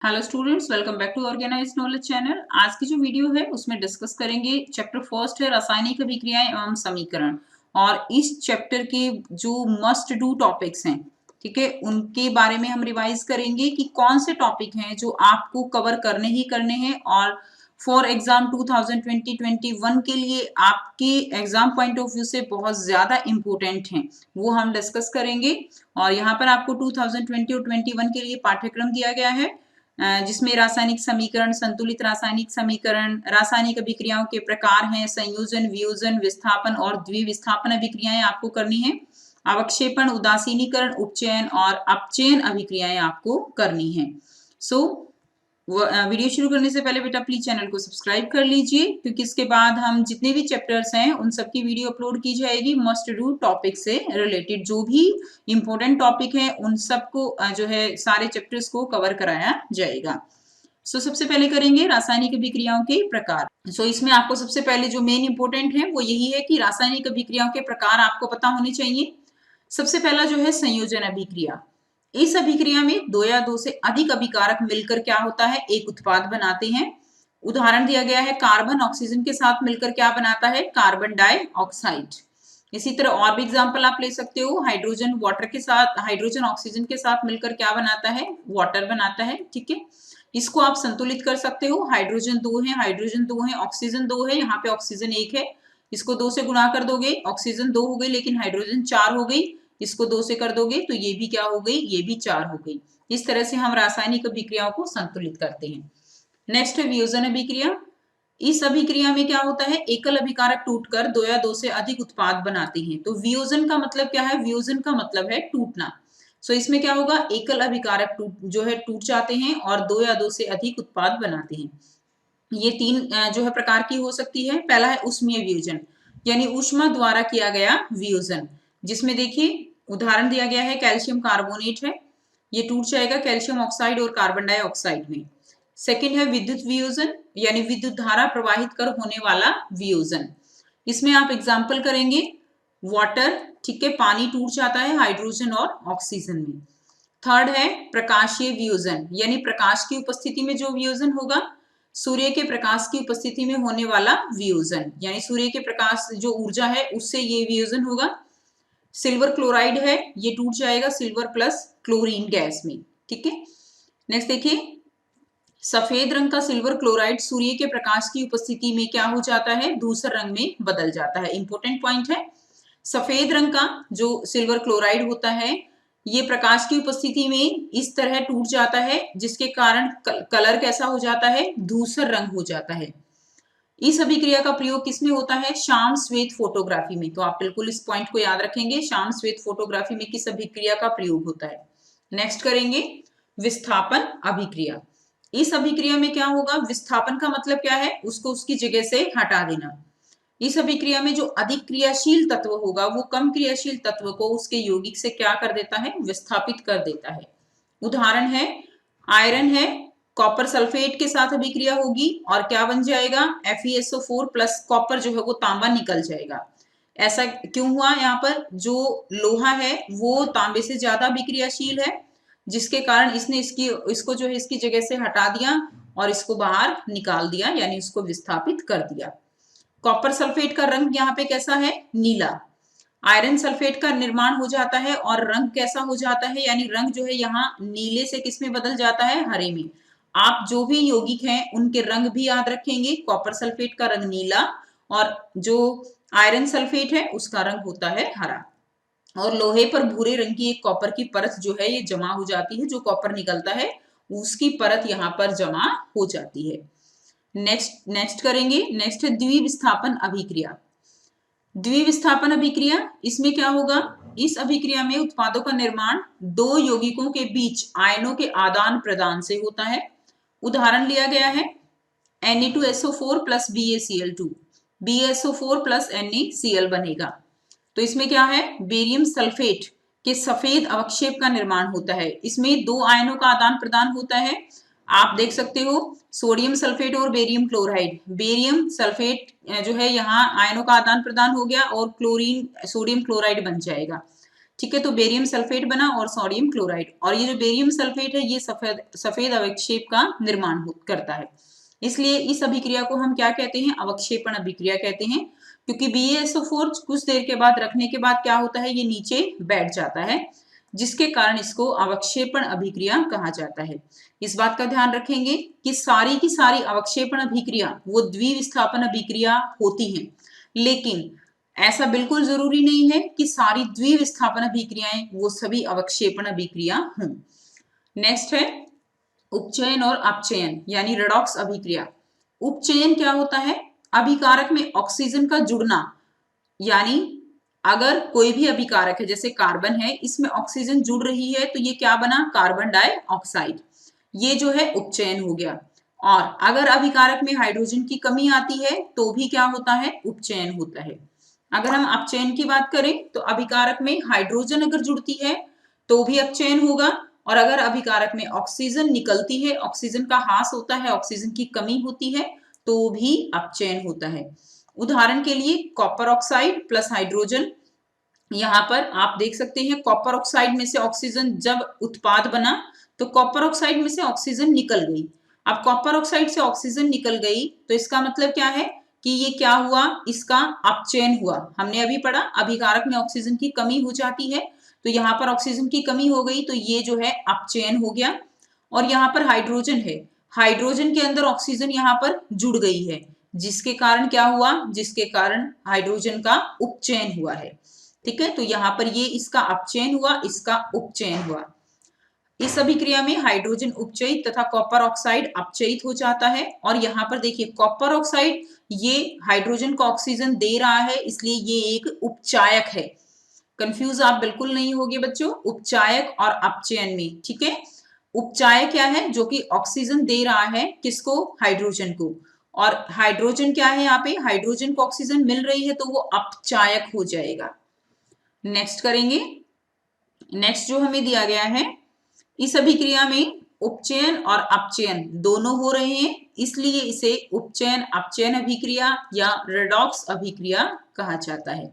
Hello students, welcome back to organised knowledge channel. आज की जो वीडियो है उसमें डिस्कस करेंगे चैप्टर फर्स्ट है रासायनिक अभिक्रियाएं एवं समीकरण। और इस चैप्टर के जो मस्ट डू टॉपिक्स हैं, ठीक है, उनके बारे में हम रिवाइज करेंगे कि कौन से टॉपिक हैं जो आपको कवर करने ही करने हैं और फॉर एग्जाम 2020-21 के लिए आपके एग्जाम पॉइंट ऑफ व्यू से बहुत ज्यादा इंपॉर्टेंट हैं, वो हम डिस्कस करेंगे। और यहाँ पर आपको 2020 और 21 के लिए पाठ्यक्रम दिया गया है जिसमें रासायनिक समीकरण, संतुलित रासायनिक समीकरण, रासायनिक अभिक्रियाओं के प्रकार हैं, संयोजन, वियोजन, विस्थापन और द्विविस्थापन अभिक्रियाएं आपको करनी है। अवक्षेपण, उदासीनीकरण, उपचयन और अपचयन अभिक्रियाएं आपको करनी है। वीडियो शुरू करने से पहले बेटा प्लीज चैनल को सब्सक्राइब कर लीजिए, क्योंकि इसके बाद हम जितने भी चैप्टर्स हैं उन सबकी वीडियो अपलोड की जाएगी मस्ट डू टॉपिक से रिलेटेड। जो भी इंपॉर्टेंट टॉपिक है उन सबको जो है सारे चैप्टर्स को कवर कराया जाएगा। सबसे पहले करेंगे रासायनिक अभिक्रियाओं के प्रकार। इसमें आपको सबसे पहले जो मेन इंपॉर्टेंट है वो यही है कि रासायनिक अभिक्रियाओं के प्रकार आपको पता होने चाहिए। सबसे पहला जो है संयोजन अभिक्रिया। इस अभिक्रिया में दो या दो से अधिक अभिकारक मिलकर क्या होता है, एक उत्पाद बनाते हैं। उदाहरण दिया गया है, कार्बन ऑक्सीजन के साथ मिलकर क्या बनाता है, कार्बन डाइऑक्साइड। इसी तरह और भी एग्जांपल आप ले सकते हो, हाइड्रोजन वाटर के साथ, हाइड्रोजन ऑक्सीजन के साथ मिलकर क्या बनाता है, वाटर बनाता है। ठीक है, इसको आप संतुलित कर सकते हो। हाइड्रोजन दो है, हाइड्रोजन दो है, ऑक्सीजन दो है, यहाँ पे ऑक्सीजन एक है, इसको दो से गुणा कर दोगे, ऑक्सीजन दो हो गई लेकिन हाइड्रोजन चार हो गई, इसको दो से कर दोगे तो ये भी क्या हो गई, ये भी चार हो गई। इस तरह से हम रासायनिक अभिक्रियाओं को संतुलित करते हैं। नेक्स्ट है वियोजन अभिक्रिया। इस अभिक्रिया में क्या होता है, एकल अभिकारक टूटकर दो या दो से अधिक उत्पाद बनाते हैं। तो वियोजन का मतलब क्या है, वियोजन का मतलब है टूटना। इसमें क्या होगा, एकल अभिकारक टूट जाते हैं और दो या दो से अधिक उत्पाद बनाते हैं। ये तीन जो है प्रकार की हो सकती है। पहला है उष्मीय वियोजन, यानी ऊष्मा द्वारा किया गया वियोजन, जिसमें देखिए उदाहरण दिया गया है, कैल्शियम कार्बोनेट है, ये टूट जाएगा कैल्शियम ऑक्साइड और कार्बन डाइऑक्साइड में। सेकंड है विद्युत वियोजन, यानी विद्युत धारा प्रवाहित कर होने वाला वियोजन। इसमें आप एग्जाम्पल करेंगे वाटर, ठीक है, पानी टूट जाता है हाइड्रोजन और ऑक्सीजन में। थर्ड है प्रकाशीय वियोजन, यानी प्रकाश की उपस्थिति में जो वियोजन होगा, सूर्य के प्रकाश की उपस्थिति में होने वाला वियोजन, यानी सूर्य के प्रकाश जो ऊर्जा है उससे ये वियोजन होगा। सिल्वर क्लोराइड है, ये टूट जाएगा सिल्वर प्लस क्लोरीन गैस में। ठीक है, नेक्स्ट देखिए, सफेद रंग का सिल्वर क्लोराइड सूर्य के प्रकाश की उपस्थिति में क्या हो जाता है, धूसर रंग में बदल जाता है। इंपॉर्टेंट पॉइंट है, सफेद रंग का जो सिल्वर क्लोराइड होता है ये प्रकाश की उपस्थिति में इस तरह टूट जाता है, जिसके कारण कलर कैसा हो जाता है, धूसर रंग हो जाता है। इस अभिक्रिया का प्रयोग किसमें होता है, श्याम श्वेत फोटोग्राफी में। तो आप बिल्कुल इस पॉइंट को याद रखेंगे, श्याम श्वेत फोटोग्राफी में किस अभिक्रिया का प्रयोग होता है। नेक्स्ट करेंगे विस्थापन अभिक्रिया। इस अभिक्रिया में क्या होगा, विस्थापन का मतलब क्या है, उसको उसकी जगह से हटा देना। इस अभिक्रिया में जो अधिक क्रियाशील तत्व होगा वो कम क्रियाशील तत्व को उसके यौगिक से क्या कर देता है, विस्थापित कर देता है। उदाहरण है आयरन है, कॉपर सल्फेट के साथ अभिक्रिया होगी और क्या बन जाएगा, FeSO4 प्लस कॉपर जो है वो तांबा निकल जाएगा। ऐसा क्यों हुआ, यहाँ पर जो लोहा है वो तांबे से ज्यादा अभिक्रियाशील है, जिसके कारण इसने इसको जो है इसकी जगह से हटा दिया और इसको बाहर निकाल दिया, यानी उसको विस्थापित कर दिया। कॉपर सल्फेट का रंग यहाँ पे कैसा है, नीला। आयरन सल्फेट का निर्माण हो जाता है और रंग कैसा हो जाता है, यानी रंग जो है यहाँ नीले से किस में बदल जाता है, हरे में। आप जो भी यौगिक हैं उनके रंग भी याद रखेंगे, कॉपर सल्फेट का रंग नीला और जो आयरन सल्फेट है उसका रंग होता है हरा। और लोहे पर भूरे रंग की एक कॉपर की परत जो है ये जमा हो जाती है, जो कॉपर निकलता है उसकी परत यहाँ पर जमा हो जाती है। नेक्स्ट करेंगे, नेक्स्ट है द्विविस्थापन अभिक्रिया। द्विविस्थापन अभिक्रिया, इसमें क्या होगा, इस अभिक्रिया में उत्पादों का निर्माण दो यौगिकों के बीच आयनों के आदान प्रदान से होता है। उदाहरण लिया गया है Na2SO4 plus BaCl2, BaSO4 plus NaCl बनेगा। तो इसमें क्या है, बेरियम सल्फेट के सफेद अवक्षेप का निर्माण होता है। इसमें दो आयनों का आदान प्रदान होता है, आप देख सकते हो सोडियम सल्फेट और बेरियम क्लोराइड। बेरियम सल्फेट जो है यहाँ आयनों का आदान प्रदान हो गया और क्लोरीन सोडियम क्लोराइड बन जाएगा। ठीक है। तो बेरियम सल्फेट बना और सोडियम क्लोराइड, और ये जो बेरियम सल्फेट है ये सफेद अवक्षेप का निर्माण करता है। इसलिए इस अभिक्रिया को हम क्या कहते हैं, अवक्षेपण अभिक्रिया कहते हैं, क्योंकि BaSO4 कुछ देर के बाद रखने के बाद क्या होता है, ये नीचे बैठ जाता है, जिसके कारण इसको अवक्षेपण अभिक्रिया कहा जाता है। इस बात का ध्यान रखेंगे कि सारी की सारी अवक्षेपण अभिक्रिया वो द्विविस्थापन अभिक्रिया होती हैं, लेकिन ऐसा बिल्कुल जरूरी नहीं है कि सारी द्विविस्थापन अभिक्रियाएं वो सभी अवक्षेपण अभिक्रिया हों। नेक्स्ट है उपचयन और अपचयन यानी रेडॉक्स अभिक्रिया। उपचयन क्या होता है, अभिकारक में ऑक्सीजन का जुड़ना, यानी अगर कोई भी अभिकारक है जैसे कार्बन है, इसमें ऑक्सीजन जुड़ रही है तो ये क्या बना, कार्बन डाइऑक्साइड, ये जो है उपचयन हो गया। और अगर अभिकारक में हाइड्रोजन की कमी आती है तो भी क्या होता है, उपचयन होता है। अगर हम अपचयन की बात करें तो अभिकारक में हाइड्रोजन अगर जुड़ती है तो भी अपचयन होगा, और अगर अभिकारक में ऑक्सीजन निकलती है, ऑक्सीजन का ह्रास होता है, ऑक्सीजन की कमी होती है, तो भी अपचयन होता है। उदाहरण के लिए कॉपर ऑक्साइड प्लस हाइड्रोजन, यहाँ पर आप देख सकते हैं कॉपर ऑक्साइड में से ऑक्सीजन जब उत्पाद बना तो कॉपर ऑक्साइड में से ऑक्सीजन निकल गई। अब कॉपर ऑक्साइड से ऑक्सीजन निकल गई तो इसका मतलब क्या है कि ये क्या हुआ, इसका अपचयन हुआ। हमने अभी पढ़ा अभिकारक में ऑक्सीजन की कमी हो जाती है, तो यहाँ पर ऑक्सीजन की कमी हो गई तो ये जो है अपचयन हो गया। और यहाँ पर हाइड्रोजन है, हाइड्रोजन के अंदर ऑक्सीजन यहाँ पर जुड़ गई है, जिसके कारण क्या हुआ, जिसके कारण हाइड्रोजन का उपचयन हुआ है। ठीक है, तो यहाँ पर ये इसका अपचयन हुआ, इसका उपचयन हुआ। इस अभिक्रिया में हाइड्रोजन उपचयित तथा कॉपर ऑक्साइड अपचयित हो जाता है। और यहाँ पर देखिए कॉपर ऑक्साइड ये हाइड्रोजन को ऑक्सीजन दे रहा है, इसलिए ये एक उपचायक है। कंफ्यूज आप बिल्कुल नहीं होगे बच्चों, उपचायक और अपचयन में। ठीक है, उपचायक क्या है, जो कि ऑक्सीजन दे रहा है किसको, हाइड्रोजन को, और हाइड्रोजन क्या है, यहाँ पे हाइड्रोजन को ऑक्सीजन मिल रही है तो वो अपचायक हो जाएगा। नेक्स्ट करेंगे। नेक्स्ट जो हमें दिया गया है, इस अभिक्रिया में उपचयन और अपचयन दोनों हो रहे हैं, इसलिए इसे उपचयन अपचयन अभिक्रिया या रेडॉक्स अभिक्रिया कहा जाता है।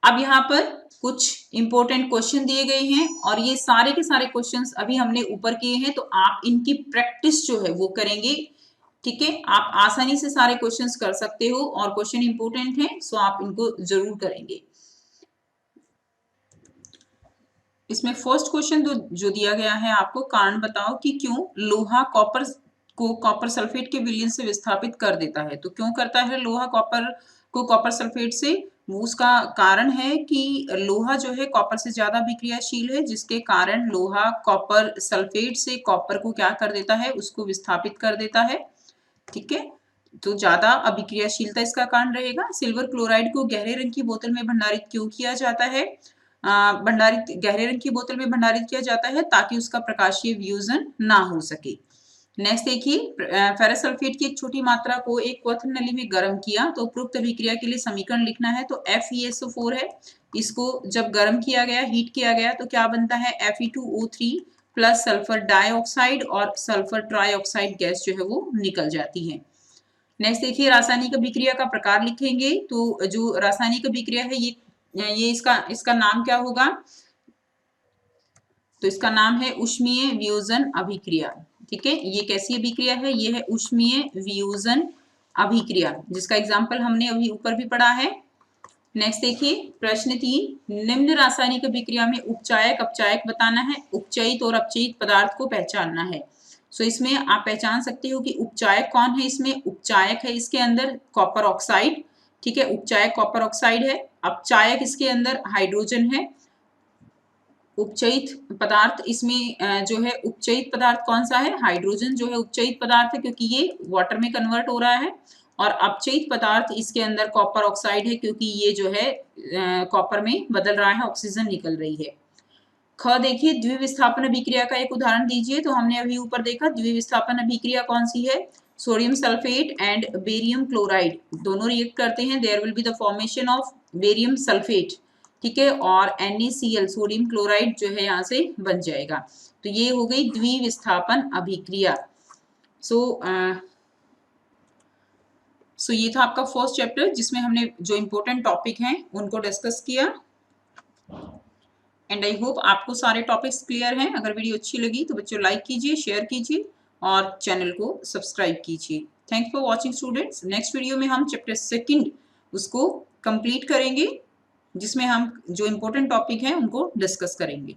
अब यहाँ पर कुछ इंपॉर्टेंट क्वेश्चन दिए गए हैं और ये सारे के सारे क्वेश्चंस अभी हमने ऊपर किए हैं, तो आप इनकी प्रैक्टिस जो है वो करेंगे। ठीक है, आप आसानी से सारे क्वेश्चंस कर सकते हो और क्वेश्चन इंपॉर्टेंट है, सो आप इनको जरूर करेंगे। इसमें फर्स्ट क्वेश्चन जो दिया गया है आपको, कारण बताओ कि क्यों लोहा कॉपर को कॉपर सल्फेट के विलयन से विस्थापित कर देता है। तो क्यों करता है लोहा कॉपर को कॉपर सल्फेट से, वो उसका कारण है कि लोहा जो है कॉपर से ज्यादा अभिक्रियाशील है, जिसके कारण लोहा कॉपर सल्फेट से कॉपर को क्या कर देता है, उसको विस्थापित कर देता है। ठीक है, तो ज्यादा अभिक्रियाशीलता इसका कारण रहेगा। सिल्वर क्लोराइड को गहरे रंग की बोतल में भंडारित क्यों किया जाता है, गहरे रंग की बोतल में भंडारित किया जाता है ताकि उसका प्रकाशीय वियोजन ना हो सके। नेक्स्ट देखिए, फेरस सल्फेट की एक छोटी मात्रा को एक क्वथन नली में गर्म किया तो उपरोक्त अभिक्रिया के लिए समीकरण लिखना है। तो FeSO4 है, इसको जब गर्म किया गया, हीट किया गया, तो क्या बनता है, Fe2O3 प्लस सल्फर डाइऑक्साइड और सल्फर ट्राइऑक्साइड गैस जो है वो निकल जाती है। नेक्स्ट देखिए, रासायनिक अभिक्रिया का प्रकार लिखेंगे। तो जो रासायनिक अभिक्रिया है ये इसका नाम क्या होगा, तो इसका नाम है ऊष्मीय वियोजन अभिक्रिया। ठीक है, ये कैसी अभिक्रिया है, ये है ऊष्मीय वियोजन अभिक्रिया, जिसका एग्जाम्पल हमने अभी ऊपर भी पढ़ा है। नेक्स्ट देखिए प्रश्न 3, निम्न रासायनिक अभिक्रिया में उपचायक अपचायक बताना है, उपचयित और अपचयित पदार्थ को पहचानना है। सो इसमें आप पहचान सकते हो कि उपचायक कौन है। इसमें उपचायक है इसके अंदर कॉपर ऑक्साइड। ठीक है, उपचायक कॉपर ऑक्साइड है। अपचायक इसके अंदर हाइड्रोजन है। उपचयित पदार्थ इसमें जो है, उपचयित पदार्थ कौन सा है, हाइड्रोजन जो है उपचयित पदार्थ है क्योंकि ये वाटर में कन्वर्ट हो रहा है। और अपचयित पदार्थ इसके अंदर कॉपर ऑक्साइड है क्योंकि ये जो है कॉपर में बदल रहा है, ऑक्सीजन निकल रही है। ख देखिए, द्विविस्थापन अभिक्रिया का एक उदाहरण दीजिए। तो हमने अभी ऊपर देखा द्विविस्थापन अभिक्रिया कौन सी है, sodium sulphate and barium chloride दोनों रिएक्ट करते हैं, there will be the formation of barium sulphate. ठीक है, और NaCl सोडियम क्लोराइड जो है यहाँ से बन जाएगा। तो ये हो गई द्विविस्थापन अभिक्रिया। सो ये था आपका फर्स्ट चैप्टर जिसमें हमने जो इम्पोर्टेंट टॉपिक हैं उनको डिस्कस किया। एंड आई होप आपको सारे टॉपिक्स क्लियर हैं। अगर वीडियो अच्छी लगी तो बच्चों लाइक कीजिए, शेयर कीजिए और चैनल को सब्सक्राइब कीजिए। Thanks for watching students. Next video में हम चैप्टर 2 उसको कंप्लीट करेंगे, जिसमें हम जो इम्पोर्टेंट टॉपिक हैं उनको डिस्कस करेंगे।